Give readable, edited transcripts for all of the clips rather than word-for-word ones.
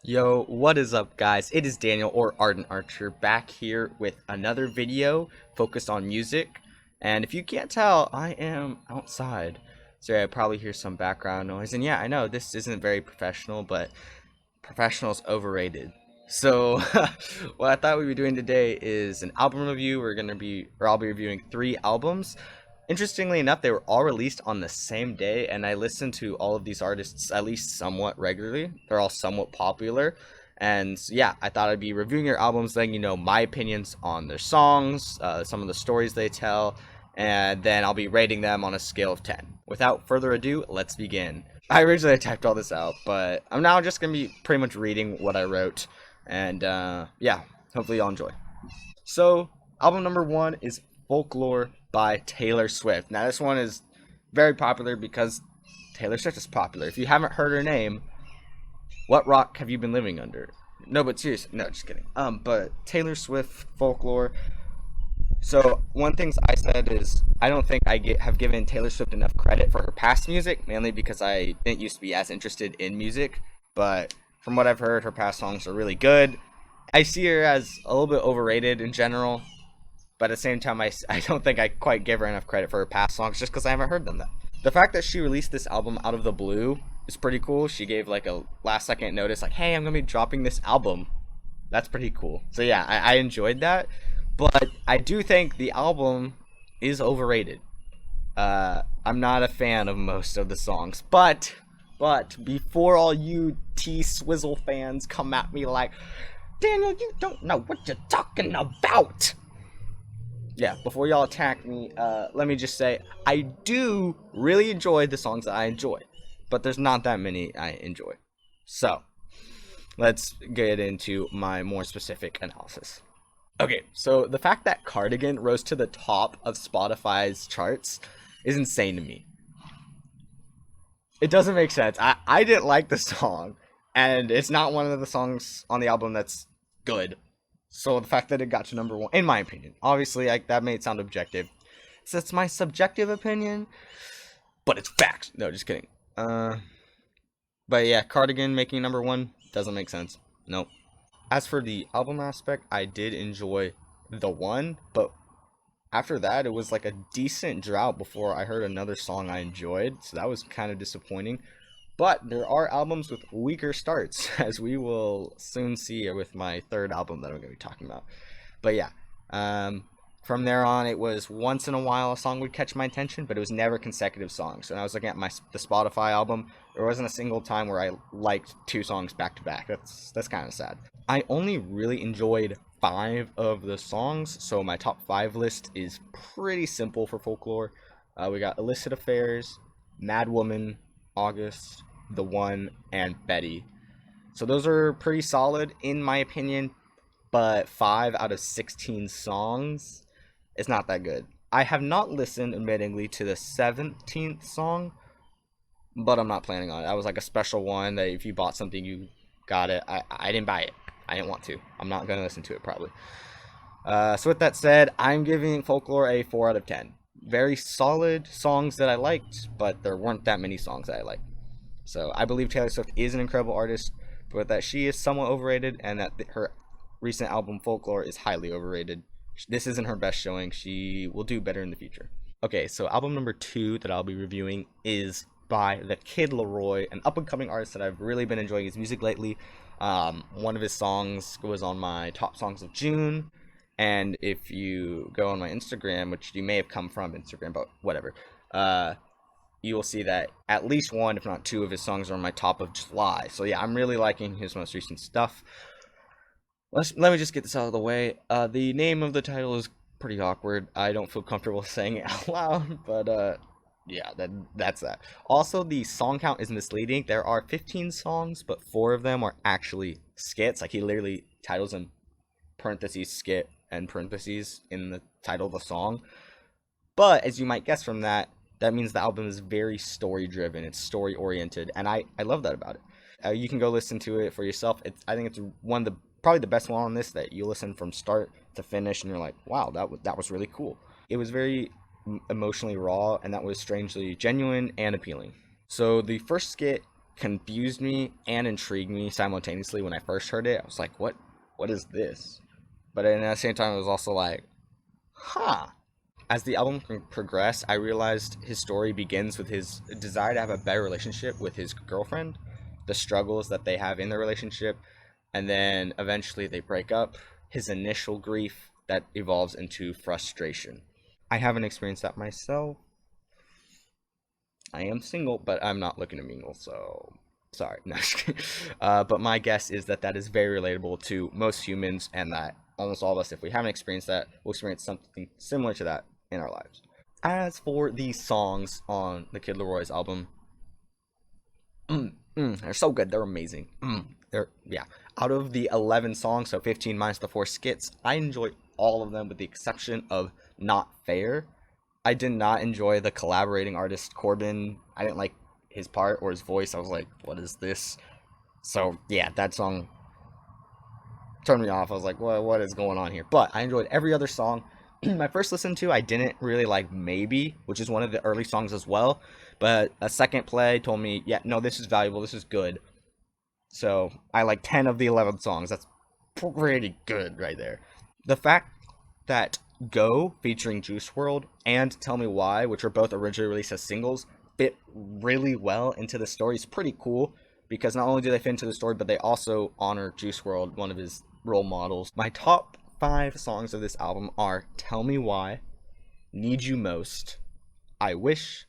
Yo, what is up, guys? It is Daniel or Ardent Archer back here with another video focused on music. And if you can't tell, I am outside. So I probably hear some background noise. And yeah, I know this isn't very professional, but professional's overrated. So what I thought we'd be doing today is an album review. I'll be reviewing 3 albums. Interestingly enough, they were all released on the same day, and I listen to all of these artists at least somewhat regularly. They're all somewhat popular. And yeah, I thought I'd be reviewing their albums, letting you know my opinions on their songs, some of the stories they tell, and then I'll be rating them on a scale of 10. Without further ado, let's begin. I originally typed all this out, but I'm now just going to be pretty much reading what I wrote, and yeah, hopefully y'all enjoy. So, album number 1 is Folklore by Taylor Swift. Now, this one is very popular because Taylor Swift is popular. If you haven't heard her name, what rock have you been living under? No, but seriously, no, just kidding. But Taylor Swift, Folklore. So one thing I said is I don't think have given Taylor Swift enough credit for her past music, mainly because I didn't used to be as interested in music. But from what I've heard, her past songs are really good. I see her as a little bit overrated in general, but at the same time, I don't think I quite give her enough credit for her past songs just because I haven't heard them. The fact that she released this album out of the blue is pretty cool. She gave like a last second notice, like, hey, I'm going to be dropping this album. That's pretty cool. So yeah, I enjoyed that. But I do think the album is overrated. I'm not a fan of most of the songs. But before all you T-Swizzle fans come at me like, Daniel, you don't know what you're talking about. Yeah, before y'all attack me, let me just say, I do really enjoy the songs that I enjoy. But there's not that many I enjoy. So, let's get into my more specific analysis. Okay, so the fact that Cardigan rose to the top of Spotify's charts is insane to me. It doesn't make sense. I didn't like the song, and it's not one of the songs on the album that's good. So the fact that it got to number 1, in my opinion, obviously that may sound objective. So it's my subjective opinion, but it's facts. No, just kidding. But yeah, Cardigan making number 1 doesn't make sense. Nope. As for the album aspect, I did enjoy the one, but after that, it was like a decent drought before I heard another song I enjoyed, so that was kind of disappointing. But there are albums with weaker starts, as we will soon see with my third album that I'm going to be talking about. But yeah, from there on, it was once in a while a song would catch my attention, but it was never consecutive songs. And I was looking at the Spotify album, there wasn't a single time where I liked 2 songs back to back. That's kind of sad. I only really enjoyed 5 of the songs, so my top 5 list is pretty simple for Folklore. We got Illicit Affairs, Mad Woman, August, The One, and Betty. So those are pretty solid in my opinion, but 5 out of 16 songs is not that good. I have not listened, admittingly, to the 17th song, but I'm not planning on it. That was like a special one that if you bought something, you got it. I didn't buy it. I didn't want to. I'm not going to listen to it, probably. So with that said, I'm giving Folklore a 4 out of 10. Very solid songs that I liked, but there weren't that many songs that I liked. So I believe Taylor Swift is an incredible artist, but that she is somewhat overrated, and that her recent album Folklore is highly overrated. This isn't her best showing. She will do better in the future. Okay, so album number 2 that I'll be reviewing is by The Kid Laroi, an up-and-coming artist that I've really been enjoying his music lately. One of his songs was on my top songs of June, and if you go on my Instagram, which you may have come from Instagram, but whatever, you will see that at least 1, if not 2, of his songs are on my top of July. So yeah, I'm really liking his most recent stuff. Let me just get this out of the way. The name of the title is pretty awkward. I don't feel comfortable saying it out loud, but yeah, that's that. Also, the song count is misleading. There are 15 songs, but 4 of them are actually skits. Like, he literally titles them parentheses skit and parentheses in the title of the song. But as you might guess from that, that means the album is very story driven. It's story oriented, and I love that about it. You can go listen to it for yourself. I think it's one of the probably the best one on this, that you listen from start to finish and you're like, wow, that was really cool. It was very emotionally raw, and that was strangely genuine and appealing. So the first skit confused me and intrigued me simultaneously. When I first heard it, I was like, what is this? But at the same time, it was also like, huh. As the album progressed, I realized his story begins with his desire to have a better relationship with his girlfriend, the struggles that they have in their relationship, and then eventually they break up, his initial grief that evolves into frustration. I haven't experienced that myself. I am single, but I'm not looking to mingle, so sorry. No, but my guess is that that is very relatable to most humans, and that almost all of us, if we haven't experienced that, will experience something similar to that in our lives. As for the songs on the Kid Leroy's album, they're so good. They're amazing. Yeah. Out of the 11 songs, so 15 minus the 4 skits, I enjoy all of them with the exception of Not Fair. I did not enjoy the collaborating artist Corbin. I didn't like his part or his voice. I was like, what is this? So yeah, that song turned me off. I was like, what is going on here? But I enjoyed every other song. My first listen to, I didn't really like Maybe, which is one of the early songs as well. But a second play told me, yeah, no, this is valuable. This is good. So I like 10 of the 11 songs. That's pretty good right there. The fact that Go featuring Juice World and Tell Me Why, which were both originally released as singles, fit really well into the story is pretty cool, because not only do they fit into the story, but they also honor Juice World, one of his role models. My top 5 songs of this album are Tell Me Why, Need You Most, I Wish,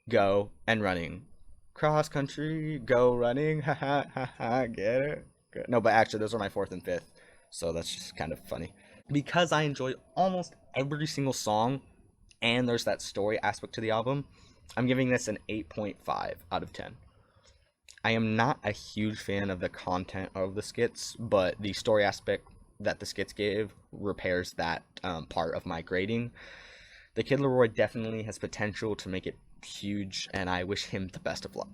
Go, and Running. Cross country, go running, ha ha ha ha, get it? Good. No, but actually, those are my 4th and 5th, so that's just kind of funny. Because I enjoy almost every single song, and there's that story aspect to the album, I'm giving this an 8.5 out of 10. I am not a huge fan of the content of the skits, but the story aspect that the skits gave repairs that part of my grading. The Kid Leroy definitely has potential to make it huge, and I wish him the best of luck.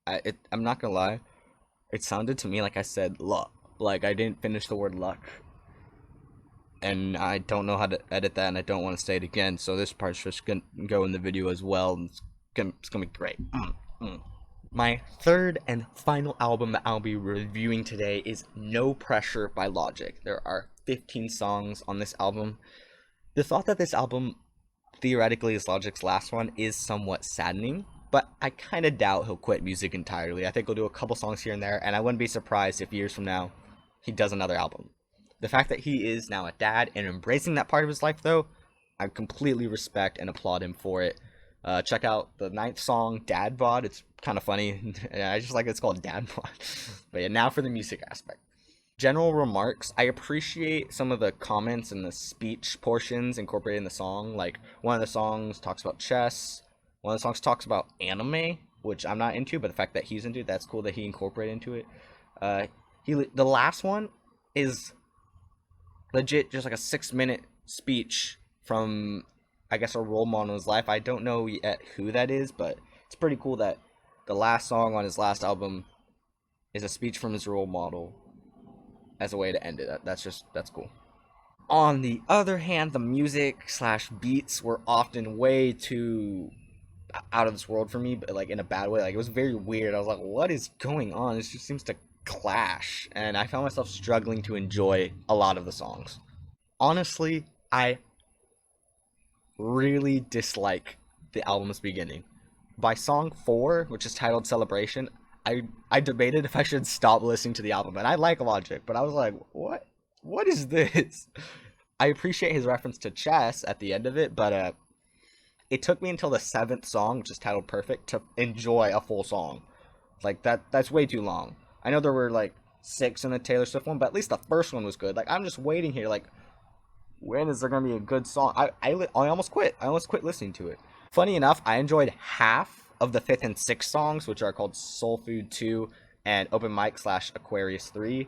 I'm not gonna lie, it sounded to me like I said luck. Like I didn't finish the word luck. And I don't know how to edit that, and I don't want to say it again, so this part's just gonna go in the video as well, and it's gonna be great. My third and final album that I'll be reviewing today is No Pressure by Logic. There are 15 songs on this album. The thought that this album theoretically is Logic's last one is somewhat saddening, but I kind of doubt he'll quit music entirely. I think he'll do a couple songs here and there, and I wouldn't be surprised if years from now he does another album. The fact that he is now a dad and embracing that part of his life, though, I completely respect and applaud him for it. Check out the 9th song, Dad Bod. It's kind of funny. I just like it's called Dad Bod. But yeah, now for the music aspect. General remarks. I appreciate some of the comments and the speech portions incorporated in the song. Like, one of the songs talks about chess. One of the songs talks about anime, which I'm not into, but the fact that he's into it, that's cool that he incorporated into it. The last one is legit just like a 6-minute speech from, I guess, a role model in his life. I don't know yet who that is, but it's pretty cool that the last song on his last album is a speech from his role model as a way to end it. That's cool. On the other hand, the music slash beats were often way too out of this world for me, but like in a bad way. Like it was very weird. I was like, what is going on? This just seems to clash, and I found myself struggling to enjoy a lot of the songs. Honestly, I really dislike the album's beginning. By song 4, which is titled Celebration, I debated if I should stop listening to the album, and I like Logic, but I was like, what is this? I appreciate his reference to chess at the end of it, but it took me until the 7th song, which is titled Perfect, to enjoy a full song. Like that's way too long. I know there were like 6 in the Taylor Swift one, but at least the first one was good. Like I'm just waiting here, like when is there gonna be a good song? I almost quit. I almost quit listening to it. Funny enough, I enjoyed half of the 5th and 6th songs, which are called Soul Food 2 and Open Mic / Aquarius 3.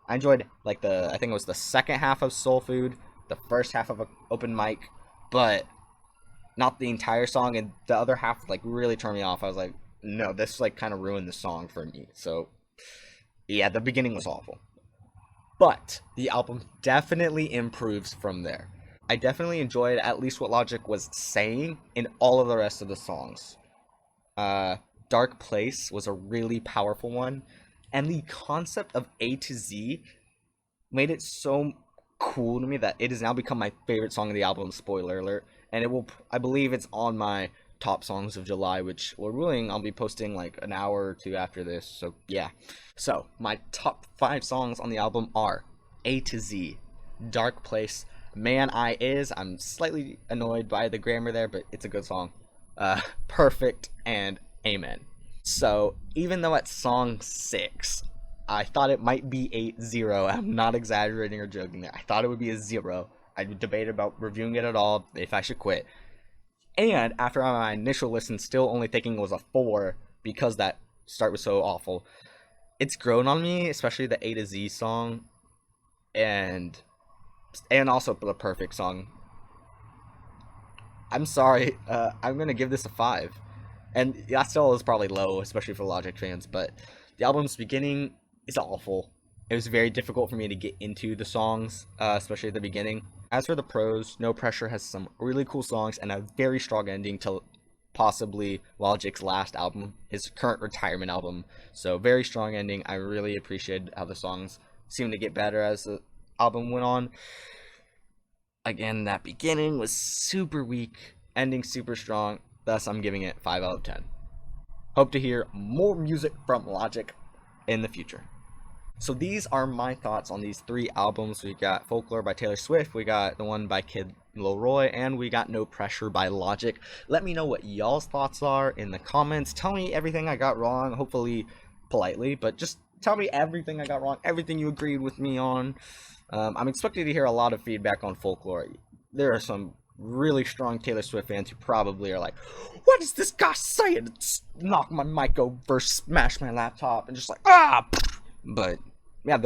I enjoyed like I think it was the second half of Soul Food, the first half of Open Mic, but not the entire song, and the other half like really turned me off. I was like, no, this like kind of ruined the song for me. So yeah, the beginning was awful. But the album definitely improves from there. I definitely enjoyed at least what Logic was saying in all of the rest of the songs. Dark Place was a really powerful one, and the concept of A to Z made it so cool to me that it has now become my favorite song of the album. Spoiler alert! And it will, I believe, it's on my top songs of July, which, Lord willing, I'll be posting like an hour or two after this. So yeah. So my top 5 songs on the album are A to Z, Dark Place, Man I Is. I'm slightly annoyed by the grammar there, but it's a good song. Perfect and Amen. So even though at song 6, I thought it might be a 0. I'm not exaggerating or joking there. I thought it would be a 0. I debated about reviewing it at all, if I should quit. And after my initial listen, still only thinking it was a 4 because that start was so awful. It's grown on me, especially the A to Z song, and also the Perfect song. I'm sorry, I'm gonna give this a 5. And that still is probably low, especially for Logic fans, but the album's beginning is awful. It was very difficult for me to get into the songs, especially at the beginning. As for the pros, No Pressure has some really cool songs and a very strong ending to possibly Logic's last album, his current retirement album. So very strong ending. I really appreciated how the songs seemed to get better as the album went on. Again, that beginning was super weak, ending super strong. Thus, I'm giving it 5 out of 10. Hope to hear more music from Logic in the future. So these are my thoughts on these 3 albums. We got Folklore by Taylor Swift, we got the one by Kid Leroy, and we got No Pressure by Logic. Let me know what y'all's thoughts are in the comments. Tell me everything I got wrong, hopefully politely, but just tell me everything I got wrong, everything you agreed with me on. I'm expecting to hear a lot of feedback on Folklore. There are some really strong Taylor Swift fans who probably are like, what is this guy saying? It's knock my mic over, smash my laptop, and just like, ah! But yeah,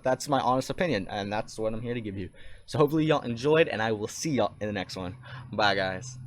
that's my honest opinion, and that's what I'm here to give you. So hopefully y'all enjoyed, and I will see y'all in the next one. Bye, guys.